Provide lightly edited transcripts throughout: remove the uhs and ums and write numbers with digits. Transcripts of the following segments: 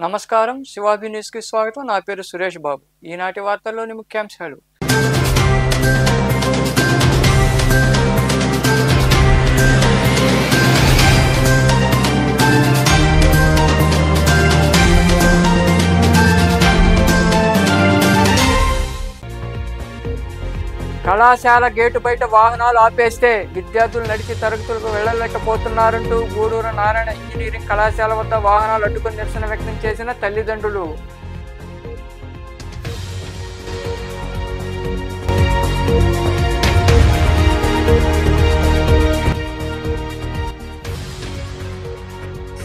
నమస్కారం శివాభి న్యూస్ కి స్వాగతం. నా పేరు సురేష్ బాబు. ఈనాటి వార్తల్లోని ముఖ్యాంశాలు. కళాశాల గేటు బయట వాహనాలు ఆపేస్తే విద్యార్థులు నడిచి తరగతులకు వెళ్లలేకపోతున్నారంటూ గూడూరు నారాయణ ఇంజనీరింగ్ కళాశాల వద్ద వాహనాలు అడ్డుకుని నిరసన వ్యక్తం చేసిన తల్లిదండ్రులు.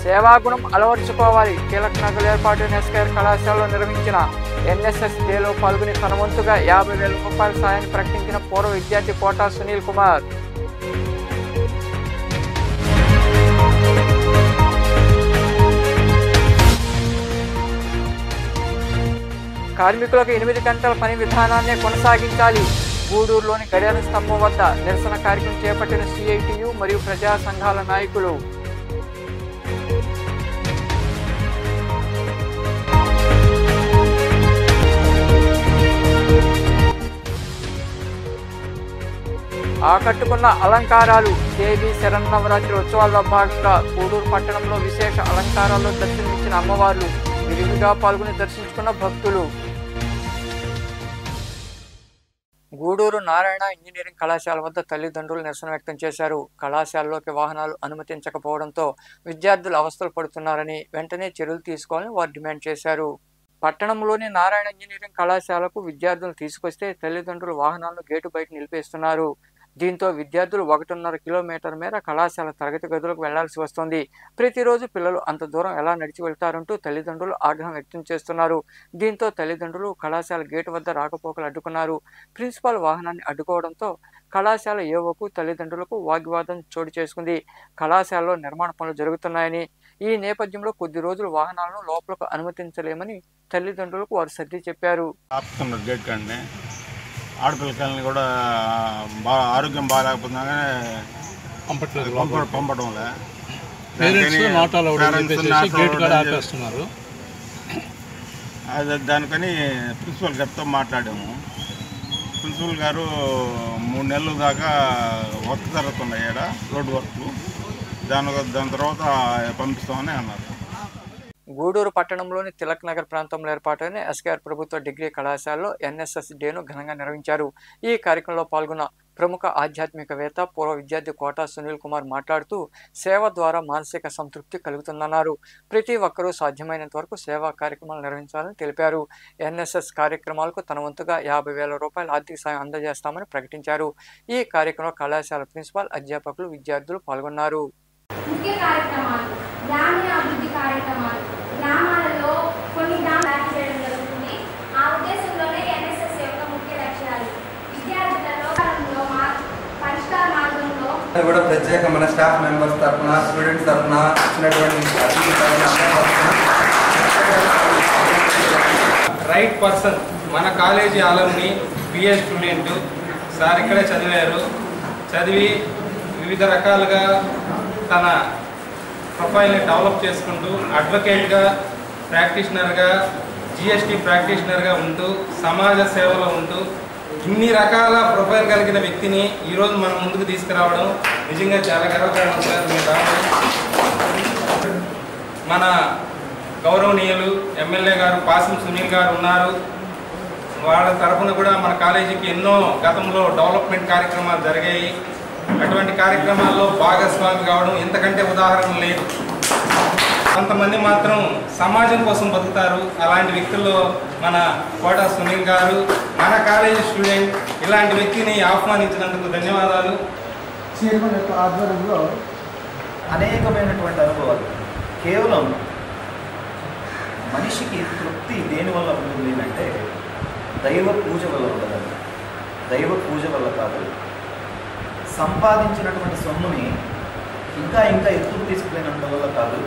సేవాగుణం అలవర్చుకోవాలి. కీలక నగలు ఏర్పాటు ఎస్కేఆర్ కళాశాలలో నిర్వహించిన ఎన్ఎస్ఎస్ డేలో పాల్గొని తన వంతుగా 50,000 రూపాయల సాయాన్ని ప్రకటించిన పూర్వ విద్యార్థి కోటా సునీల్ కుమార్. కార్మికులకు 8 గంటల పని విధానాన్నే కొనసాగించాలి. గూడూరులోని గడియార స్తంభం వద్ద నిరసన కార్యక్రమం చేపట్టిన సిఐటియు మరియు ప్రజా సంఘాల నాయకులు. ఆకట్టుకున్న అలంకారాలు. దేవి శరన్నవరాత్రి ఉత్సవాల్లో భాగంగా గూడూరు పట్టణంలో విశేష అలంకారాల్లో దర్శనమిచ్చిన అమ్మవార్లు విరివిగా పాల్గొని దర్శించుకున్న భక్తులు. గూడూరు నారాయణ ఇంజనీరింగ్ కళాశాల వద్ద తల్లిదండ్రులు నిరసన వ్యక్తం చేశారు. కళాశాలలోకి వాహనాలు అనుమతించకపోవడంతో విద్యార్థులు అవస్థలు పడుతున్నారని, వెంటనే చర్యలు తీసుకోవాలని వారు డిమాండ్ చేశారు. పట్టణంలోని నారాయణ ఇంజనీరింగ్ కళాశాలకు విద్యార్థులు తీసుకొస్తే తల్లిదండ్రులు వాహనాలను గేటు బయట నిలిపేస్తున్నారు. దీంతో విద్యార్థులు 1.5 కిలోమీటర్ మేర కళాశాల తరగతి గదులకు వెళ్లాల్సి వస్తుంది. ప్రతిరోజు పిల్లలు అంత దూరం ఎలా నడిచి వెళ్తారంటూ తల్లిదండ్రులు ఆగ్రహం వ్యక్తం చేస్తున్నారు. దీంతో తల్లిదండ్రులు కళాశాల గేటు వద్ద రాకపోకలు అడ్డుకున్నారు. ప్రిన్సిపాల్ వాహనాన్ని అడ్డుకోవడంతో కళాశాల ఏవోకు తల్లిదండ్రులకు వాగ్వాదం చోటు చేసుకుంది. కళాశాలలో నిర్మాణ పనులు జరుగుతున్నాయని, ఈ నేపథ్యంలో కొద్ది రోజులు వాహనాలను లోపలకు అనుమతించలేమని తల్లిదండ్రులకు వారు సర్ది చెప్పారు. ఆడపిల్లకాయలని కూడా ఆరోగ్యం బాగాలేకపోతున్నా పంపడంలే దానికని ప్రిన్సిపల్ గారితో మాట్లాడాము. ప్రిన్సిపల్ గారు 3 నెలల దాకా వర్క్ జరుగుతున్నాయి ఇక్కడ, రోడ్డు వర్క్లు. దాని తర్వాత పంపిస్తామని అన్నారు. గూడూరు పట్టణంలోని తిలక్ నగర్ ప్రాంతంలో ఏర్పాటైన ఎస్కేఆర్ ప్రభుత్వ డిగ్రీ కళాశాలలో ఎన్ఎస్ఎస్ డేను ఘనంగా నిర్వహించారు. ఈ కార్యక్రమంలో పాల్గొన్న ప్రముఖ ఆధ్యాత్మికవేత్త పూర్వ విద్యార్థి కోటా సునీల్ కుమార్ మాట్లాడుతూ సేవ ద్వారా మానసిక సంతృప్తి కలుగుతుందన్నారు. ప్రతి ఒక్కరూ సాధ్యమైనంత వరకు సేవా కార్యక్రమాలు నిర్వహించాలని తెలిపారు. ఎన్ఎస్ఎస్ కార్యక్రమాలకు తన వంతుగా 50,000 రూపాయల ఆర్థిక సాయం అందజేస్తామని ప్రకటించారు. ఈ కార్యక్రమంలో కళాశాల ప్రిన్సిపాల్, అధ్యాపకులు, విద్యార్థులు పాల్గొన్నారు. గ్రామాలలో కొన్ని గ్రామాలు చేయడం జరుగుతుంది. ఆ ఉద్దేశంలోనే ఎన్ఎస్ఎస్ యొక్క ముఖ్య లక్ష్యాలు విద్యార్థులలో పరిష్కార మార్గంలో కూడా ప్రత్యేక మన స్టాఫ్ మెంబర్స్ తరఫున, స్టూడెంట్స్ తరఫున రైట్ పర్సన్ మన కాలేజీ ఆలంని బిఏ స్టూడెంట్ సార్ ఇక్కడే చదివి వివిధ రకాలుగా తన ప్రొఫైల్ని డెవలప్ చేసుకుంటూ అడ్వకేట్గా, ప్రాక్టీషనర్గా, జిఎస్టీ ప్రాక్టీషనర్గా ఉంటూ సమాజ సేవలో ఉంటూ ఇన్ని రకాల ప్రొఫైల్ కలిగిన వ్యక్తిని ఈరోజు మనం ముందుకు తీసుకురావడం నిజంగా చాలా గర్వకారణం సార్. మీరు మన గౌరవనీయులు ఎమ్మెల్యే గారు పాసం సునీల్ గారు ఉన్నారు. వాళ్ళ తరఫున కూడా మన కాలేజీకి ఎన్నో గతంలో డెవలప్మెంట్ కార్యక్రమాలు జరిగాయి. అటువంటి కార్యక్రమాల్లో భాగస్వామి కావడం ఇంతకంటే ఉదాహరణ లేదు. కొంతమంది మాత్రం సమాజం కోసం బతుకుతారు. అలాంటి వ్యక్తుల్లో మన కోటా సునీల్ గారు, మన కాలేజీ స్టూడెంట్. ఇలాంటి వ్యక్తిని ఆహ్వానించినందుకు ధన్యవాదాలు. చైర్మన్ యొక్క ఆధ్వర్యంలో అనేకమైనటువంటి అనుభవాలు. కేవలం మనిషికి తృప్తి దేనివల్ల ఉంటుంది అంటే దైవ పూజ వల్ల ఉండదు. దైవ పూజ వల్ల కాదు. సంపాదించినటువంటి సొమ్ముని ఇంకా ఎత్తుకు తీసుకుపోయినంత వల్ల కాదు.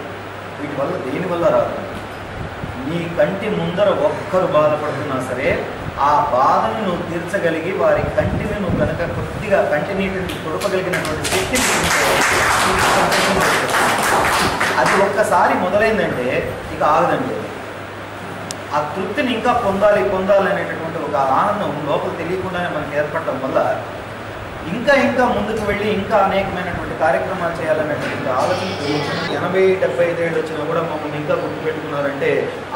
వీటి వల్ల దేనివల్ల రాదు. నీ కంటి ముందర ఒక్కరు బాధపడుతున్నా సరే ఆ బాధను నువ్వు తీర్చగలిగి వారి కంటిని నువ్వు కనుక కొద్దిగా కంటి నీటిని తొడపగలిగినటువంటి శక్తిని అది ఒక్కసారి మొదలైందంటే ఇక ఆగదండి. ఆ తృప్తిని ఇంకా పొందాలి అనేటటువంటి ఒక ఆనందం లోపల తెలియకుండానే మనకి ఏర్పడటం వల్ల ఇంకా ఇంకా ముందుకు వెళ్ళి ఇంకా అనేకమైనటువంటి కార్యక్రమాలు చేయాలనేటువంటి ఆలోచన 80-75 ఏళ్ళు వచ్చినా కూడా మమ్మల్ని ఇంకా గుర్తుపెట్టుకున్నారంటే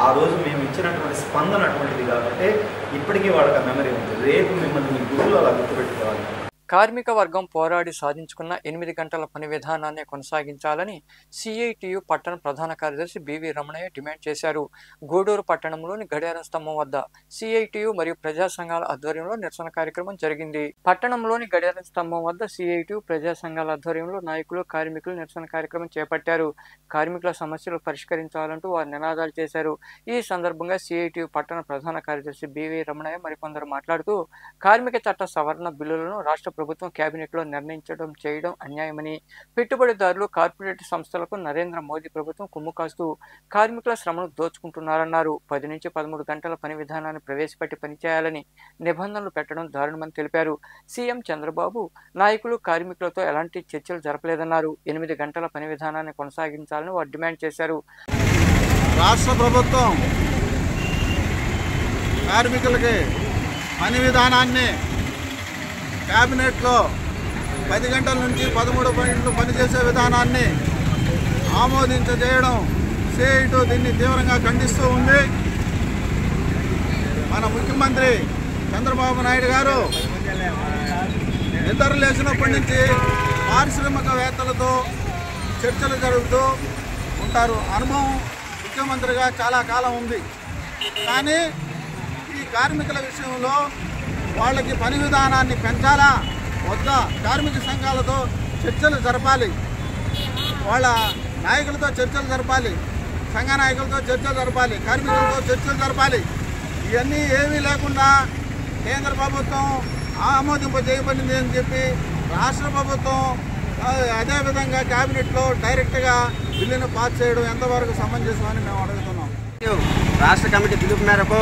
ఆ రోజు మేము ఇచ్చినటువంటి స్పందన అటువంటిది కాబట్టి ఇప్పటికీ వాళ్ళకి ఆ మెమరీ ఉంది. రేపు మిమ్మల్ని మీ గురువులు అలా గుర్తుపెట్టుకోవాలి. కార్మిక వర్గం పోరాడి సాధించుకున్న 8 గంటల పని విధానాన్ని కొనసాగించాలని సిఐటియు పట్టణ ప్రధాన కార్యదర్శి బివి రమణయ్య డిమాండ్ చేశారు. గూడూరు పట్టణంలోని గడియారం స్తంభం వద్ద సిఐటియు మరియు ప్రజా సంఘాల ఆధ్వర్యంలో నిరసన కార్యక్రమం జరిగింది. పట్టణంలోని గడియారం స్తంభం వద్ద సిఐటియు ప్రజా సంఘాల ఆధ్వర్యంలో నాయకులు కార్మికులు నిరసన కార్యక్రమం చేపట్టారు. కార్మికుల సమస్యలు పరిష్కరించాలంటూ వారు నినాదాలు చేశారు. ఈ సందర్భంగా సిఐటియు పట్టణ ప్రధాన కార్యదర్శి బివి రమణయ్య మరికొందరు మాట్లాడుతూ కార్మిక చట్ట సవరణ బిల్లులను రాష్ట్ర ప్రభుత్వం కేబినెట్లో చేయడం అన్యాయమని, పెట్టుబడిదారులు కార్పొరేట్ సంస్థలకు నరేంద్ర మోదీ ప్రభుత్వం కుమ్ము కాస్తూ కార్మికుల శ్రమను దోచుకుంటున్నారన్నారు. 10 నుంచి 13 గంటల పని విధానాన్ని ప్రవేశపెట్టి పనిచేయాలని నిబంధనలు పెట్టడం దారుణమని తెలిపారు. సీఎం చంద్రబాబు నాయకులు కార్మికులతో ఎలాంటి చర్చలు జరపలేదన్నారు. 8 గంటల పని విధానాన్ని కొనసాగించాలని వారు డిమాండ్ చేశారు. రాష్ట్ర ప్రభుత్వం కార్మికులకి పని విధానాన్ని క్యాబినెట్లో 10 గంటల నుంచి 13 గంటలు పనిచేసే విధానాన్ని ఆమోదించజేయడం సిఐటియు దీన్ని తీవ్రంగా ఖండిస్తూ ఉంది. మన ముఖ్యమంత్రి చంద్రబాబు నాయుడు గారు నిద్ర లేచినప్పటి నుంచి పారిశ్రామికవేత్తలతో చర్చలు జరుగుతూ ఉంటారు. అనుభవం ముఖ్యమంత్రిగా చాలా కాలం ఉంది. కానీ ఈ కార్మికుల విషయంలో వాళ్ళకి పని విధానాన్ని పెంచాలా వద్దా, కార్మిక సంఘాలతో చర్చలు జరపాలి, వాళ్ళ నాయకులతో చర్చలు జరపాలి, సంఘ నాయకులతో చర్చలు జరపాలి, కార్మికులతో చర్చలు జరపాలి. ఇవన్నీ ఏమీ లేకుండా కేంద్ర ప్రభుత్వం ఆమోదింపజేయబడింది అని చెప్పి రాష్ట్ర ప్రభుత్వం అదేవిధంగా క్యాబినెట్లో డైరెక్ట్గా బిల్లును పాస్ చేయడం ఎంతవరకు సమంజసమని మేము అడుగుతున్నాం. రాష్ట్ర కమిటీ పిలుపు మేరకు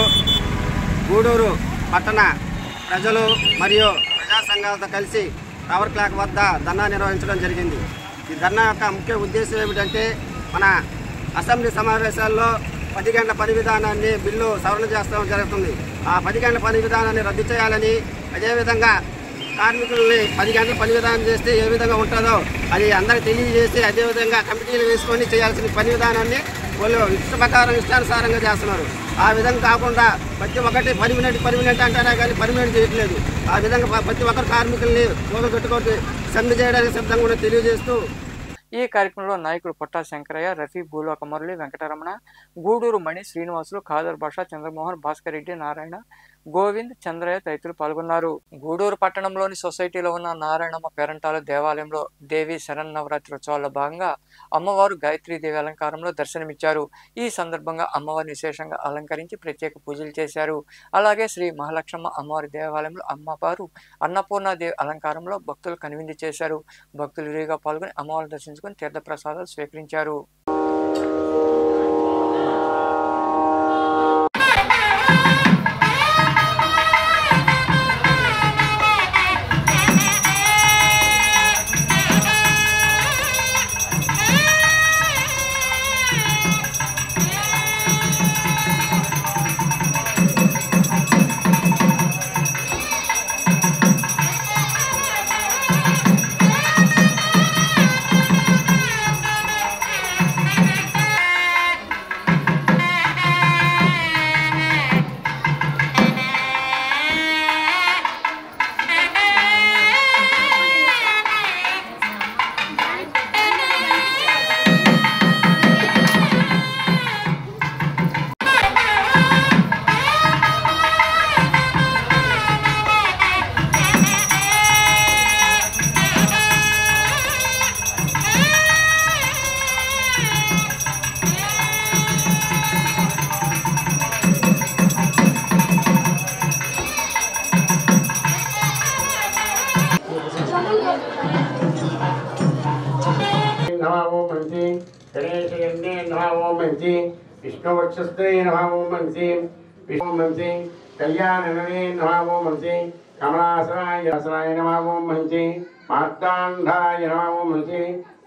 గూడూరు పట్టణ ప్రజలు మరియు ప్రజా సంఘాలతో కలిసి టవర్ క్లాక్ వద్ద ధర్నా నిర్వహించడం జరిగింది. ఈ ధర్నా యొక్క ముఖ్య ఉద్దేశం ఏమిటంటే మన అసెంబ్లీ సమావేశాల్లో 10 గంటల పని విధానాన్ని బిల్లు సవరణ చేస్తూ జరుగుతుంది. ఆ 10 గంటల పని విధానాన్ని రద్దు చేయాలని, అదేవిధంగా కార్మికుల్ని 10 గంటల పని విధానం చేస్తే ఏ విధంగా ఉంటుందో అది అందరికీ తెలియజేసి అదేవిధంగా కమిటీలు వేసుకొని చేయాల్సిన పని విధానాన్ని వాళ్ళు ఇష్టానుసారంగా చేస్తున్నారు. ఆ విధంగా కాకుండా ప్రతి ఒక్కటి పర్మినెంట్ అంటారా కానీ పర్మినెంట్ చేయట్లేదు. ఆ విధంగా ప్రతి ఒక్కరు కార్మికుల్ని పెట్టుకోవద్దు సమ్మె చేయడానికి సిద్ధంగా కూడా తెలియజేస్తూ ఈ కార్యక్రమంలో నాయకులు పొట్టా శంకరయ్య, రఫీ, భూలోక మురళి, వెంకటరమణ, గూడూరు మణి, శ్రీనివాసులు, ఖాదర్ భాష, చంద్రమోహన్, భాస్కర్ రెడ్డి, నారాయణ, గోవింద్, చంద్రయ్య తదితరులు పాల్గొన్నారు. గూడూరు పట్టణంలోని సొసైటీలో ఉన్న నారాయణమ్మ పేరంటాల దేవాలయంలో దేవి శరన్నవరాత్రి ఉత్సవాల్లో భాగంగా అమ్మవారు గాయత్రీదేవి అలంకారంలో దర్శనమిచ్చారు. ఈ సందర్భంగా అమ్మవారిని విశేషంగా అలంకరించి ప్రత్యేక పూజలు చేశారు. అలాగే శ్రీ మహాలక్ష్మ అమ్మవారి దేవాలయంలో అమ్మవారు అన్నపూర్ణాదేవి అలంకారంలో భక్తులు కనువిందు చేశారు. భక్తులు విరిగా పాల్గొని అమ్మవారిని దర్శించుకుని తీర్థప్రసాదాలు స్వీకరించారు. विष्णुवक्षस्ते नमः ओम मनसी विष्णु मनसी कल्याणनने नमः ओम मनसी कमलासनाय नमः ओम मनसी मार्तांडाय नमः ओम मनसी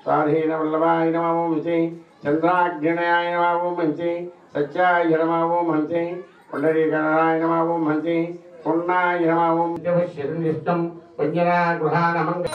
स्वाधीन वल्लभाय नमः ओम मनसी चंद्राग्नियाय नमः ओम मनसी సత్యాయ నమః ఓం హంసి పుండరీకాయ నమః ఓం హంసి పుణ్యాయ నమః ఓం శరణిష్టం పుణ్యనా గృహాణమంగ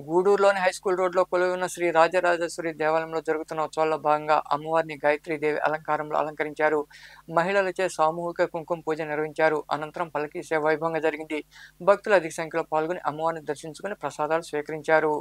గూడూరులోని హైస్కూల్ రోడ్లో కొలువై ఉన్న శ్రీ రాజరాజేశ్వరి దేవాలయంలో జరుగుతున్న ఉత్సవాల్లో భాగంగా అమ్మవారిని గాయత్రీదేవి అలంకారంలో అలంకరించారు. మహిళలచే సామూహిక కుంకుమ పూజ నిర్వహించారు. అనంతరం పల్లకీ సేవ వైభవంగా జరిగింది. భక్తులు అధిక సంఖ్యలో పాల్గొని అమ్మవారిని దర్శించుకుని ప్రసాదాలు స్వీకరించారు.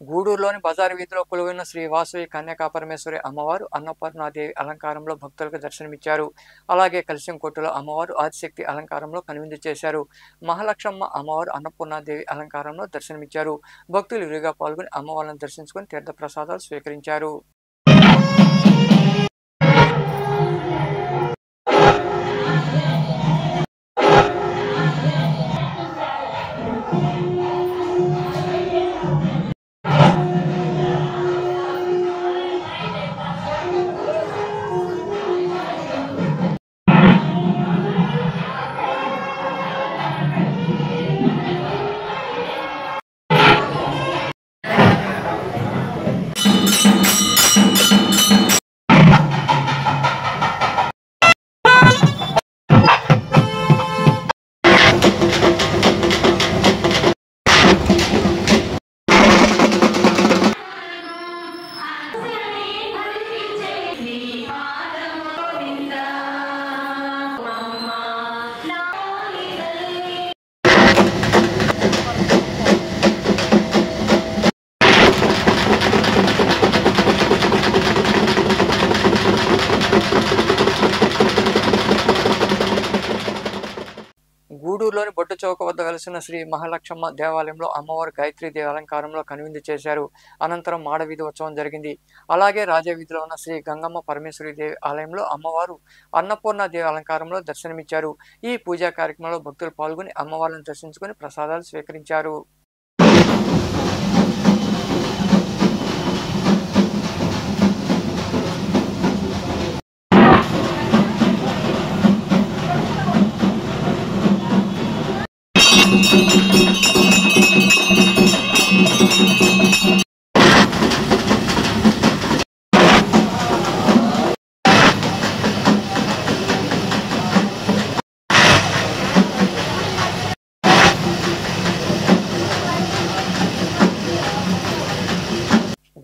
గూడూరులోని బజారు వీధిలో కొలువైన శ్రీ వాసవి కన్యకా పరమేశ్వరి అమ్మవారు అన్నపూర్ణాదేవి అలంకారంలో భక్తులకు దర్శనమిచ్చారు. అలాగే కలిశంకోటలో అమ్మవారు ఆదిశక్తి అలంకారంలో కనువిందు చేశారు. మహాలక్ష్మమ్మ అమ్మవారు అన్నపూర్ణాదేవి అలంకారంలో దర్శనమిచ్చారు. భక్తులు విరిగా పాల్గొని అమ్మవారిని దర్శించుకుని తీర్థ ప్రసాదాలు స్వీకరించారు. గూడూరులోని బొట్టు చౌక వద్ద గల వెలసిన శ్రీ మహాలక్ష్మ దేవాలయంలో అమ్మవారు గాయత్రీదేవి అలంకారంలో కనువిందు చేశారు. అనంతరం మాడవీధి ఉత్సవం జరిగింది. అలాగే రాజవీధిలో ఉన్న శ్రీ గంగమ్మ పరమేశ్వరీదేవి ఆలయంలో అమ్మవారు అన్నపూర్ణాదేవి అలంకారంలో దర్శనమిచ్చారు. ఈ పూజా కార్యక్రమంలో భక్తులు పాల్గొని అమ్మవారిని దర్శించుకుని ప్రసాదాలు స్వీకరించారు.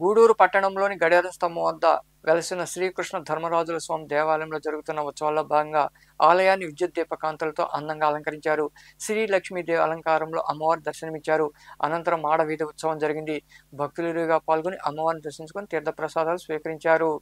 గూడూరు పట్టణంలోని గడియార స్తంభం వద్ద వెలసిన శ్రీకృష్ణ ధర్మరాజుల స్వామి దేవాలయంలో జరుగుతున్న ఉత్సవాల్లో భాగంగా ఆలయాన్ని విద్యుత్ దీపకాంతులతో అందంగా అలంకరించారు. శ్రీ లక్ష్మీదేవి అలంకారంలో అమ్మవారు దర్శనమిచ్చారు. అనంతరం మాడవీధి ఉత్సవం జరిగింది. భక్తులుగా పాల్గొని అమ్మవారిని దర్శించుకుని తీర్థప్రసాదాలు స్వీకరించారు.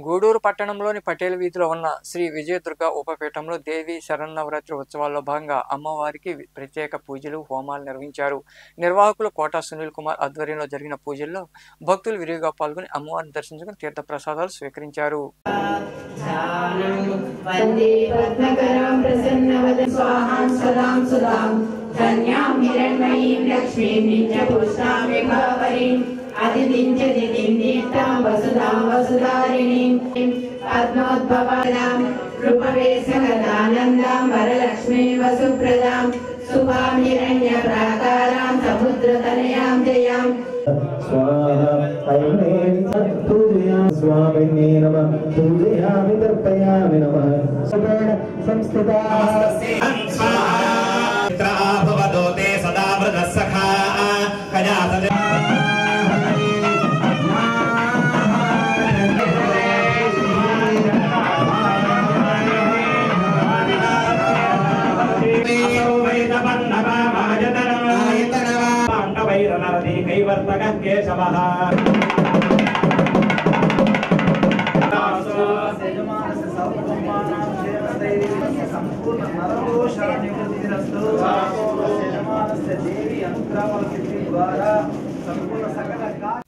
గూడూరు పట్టణంలోని పటేల్ వీధిలో ఉన్న శ్రీ విజయదుర్గ ఉపపీఠంలో దేవి శరన్నవరాత్రి ఉత్సవాల్లో భాగంగా అమ్మవారికి ప్రత్యేక పూజలు హోమాలు నిర్వహించారు. నిర్వాహకులు కోటా సునీల్ కుమార్ ఆధ్వర్యంలో జరిగిన పూజల్లో భక్తులు విరివిగా పాల్గొని అమ్మవారిని దర్శించుకుని తీర్థ ప్రసాదాలు స్వీకరించారు. పద్మోద్భవాం రూపవేశగదానందాం వరలక్ష్మీ వసుప్రదాం శుభాం హిరణ్య ప్రాకారాం సముద్రతనయాం జయాం స్వామినే నమః పూజయామి తర్పయామి నమః సంస్థితా భవదోతే సదా వృతసఖా కయాత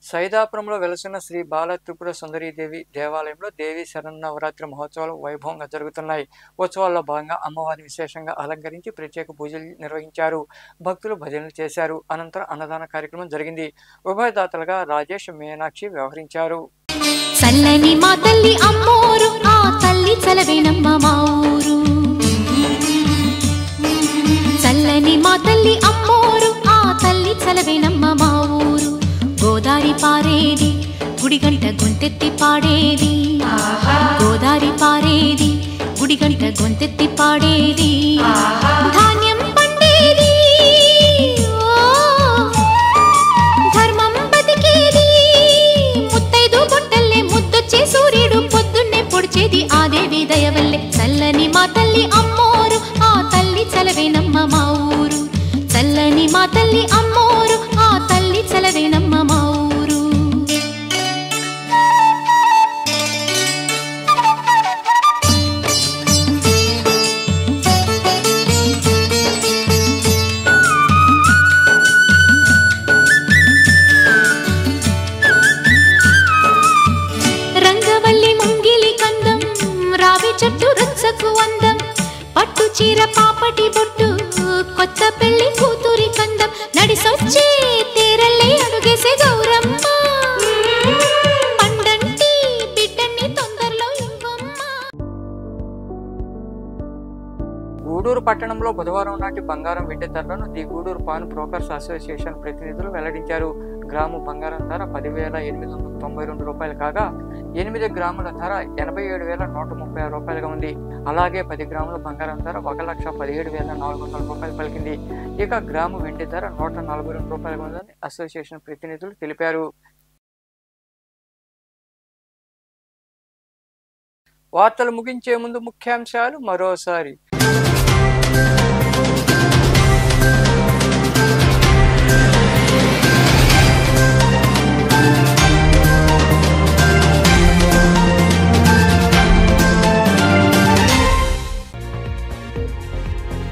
సైదాపురంలో వెలసిన శ్రీ బాల త్రిపుర సుందరీదేవి దేవాలయంలో దేవి శరన్నవరాత్రి మహోత్సవాలు వైభవంగా జరుగుతున్నాయి. ఉత్సవాల్లో భాగంగా అమ్మవారిని విశేషంగా అలంకరించి ప్రత్యేక పూజలు నిర్వహించారు. భక్తులు భజనలు చేశారు. అనంతరం అన్నదాన కార్యక్రమం జరిగింది. ఉభయదాతలుగా రాజేష్, మీనాక్షి వ్యవహరించారు. చల్లని మా తల్లి అమ్మోరు, ఆ తల్లి చలవేనమ్మ మా ఊరు. చల్లని మా తల్లి అమ్మోరు, ఆ తల్లి చలవేనమ్మ మా ఊరు. గోదారి పారేది, గుడిగంట గొంతెత్తి పాడేది. గోదారి పారేది, గుడిగంట గొంతెత్తి పాడేది. ధాన్యం పండేది, ధర్మం బతికేది. ముత్తైదు బొట్టల్లే ముద్దొచ్చే సూర్యుడు పొద్దున్నే పొడిచేది ఆ దేవి దయవల్లే. చల్లని మా తల్లి అమ్మోరు, ఆ తల్లి చలవేనమ్మ మా ఊరు. చల్లని మా తల్లి అమ్మోరు, ఆ తల్లి చలవేనమ్మ మా ఊరు. రంగవల్లి ముంగిలి కందం, రావి చెట్టు రుచ్చకు అందం. పట్టు చీర పాపటి బొట్టు, కొత్త పెళ్లి కూతురి కందం. నడిసొచ్చే తీరల్లే అడుగేసే గౌరమ్మ. పండంటి బిడ్డని తొందరలో ఇవ్వమ్మ. గూడూరు పట్టణంలో బుధవారం నాటి బంగారం వెండి ధరలను the Gudur pawn brokers association ప్రతినిధులు వెల్లడించారు. గ్రాము బంగారం ధర 10,892 రూపాయలు కాగా 8 గ్రాముల ధర 87,136 రూపాయలుగా ఉంది. అలాగే 10 గ్రాముల బంగారం ధర 1,17,400 రూపాయలు పలికింది. ఇక గ్రాము వెండి ధర 142 రూపాయలుగా ఉందని అసోసియేషన్ ప్రతినిధులు తెలిపారు. వార్తలు ముగించే ముందు ముఖ్యాంశాలు మరోసారి.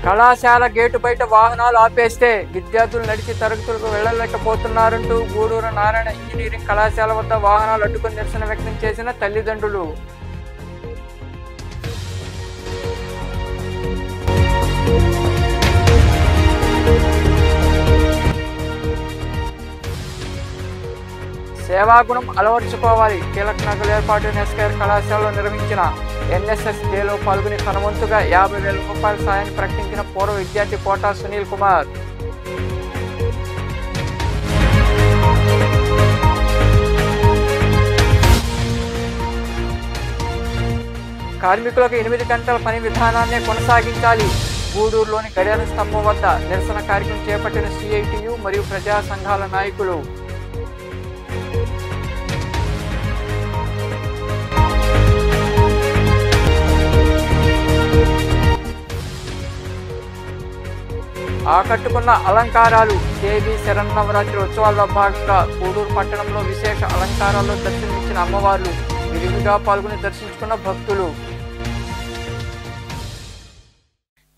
కళాశాల గేటు బయట వాహనాలు ఆపేస్తే విద్యార్థులు నడిచి తరగతులకు వెళ్లలేకపోతున్నారంటూ గూడూరు నారాయణ ఇంజనీరింగ్ కళాశాల వద్ద వాహనాలు అడ్డుకుని నిరసన వ్యక్తం చేసిన తల్లిదండ్రులు. సేవాగుణం అలవర్చుకోవాలి. కీలక నగలు ఏర్పాటు ఎస్కేఆర్ కళాశాలలో నిర్వహించిన ఎన్ఎస్ఎస్ డేలో పాల్గొని తన వంతుగా 50,000 రూపాయల సాయాన్ని ప్రకటించిన పూర్వ విద్యార్థి కోటా సునీల్ కుమార్. కార్మికులకు 8 గంటల పని విధానాన్నే కొనసాగించాలి. గూడూరులోని గడియార స్తంభం వద్ద నిరసన కార్యక్రమం చేపట్టిన సిఐటియు మరియు ప్రజా సంఘాల నాయకులు. ఆకట్టుకున్న అలంకారాలు. దేవి శరన్నవరాత్రి ఉత్సవాల్లో భాగంగా గూడూరు పట్టణంలో విశేష అలంకారాల్లో దర్శనమిచ్చిన అమ్మవార్లు విరివిగా పాల్గొని దర్శించుకున్న భక్తులు.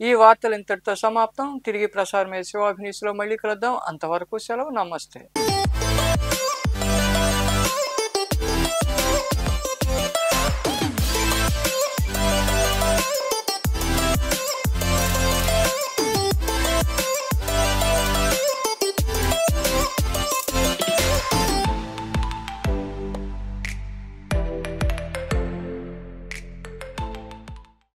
ఈ వార్తలు ఇంతటితో సమాప్తం. తిరిగి ప్రసారమయ్యే శివాభినీస్లో మళ్ళీ కలుద్దాం. అంతవరకు సెలవు. నమస్తే.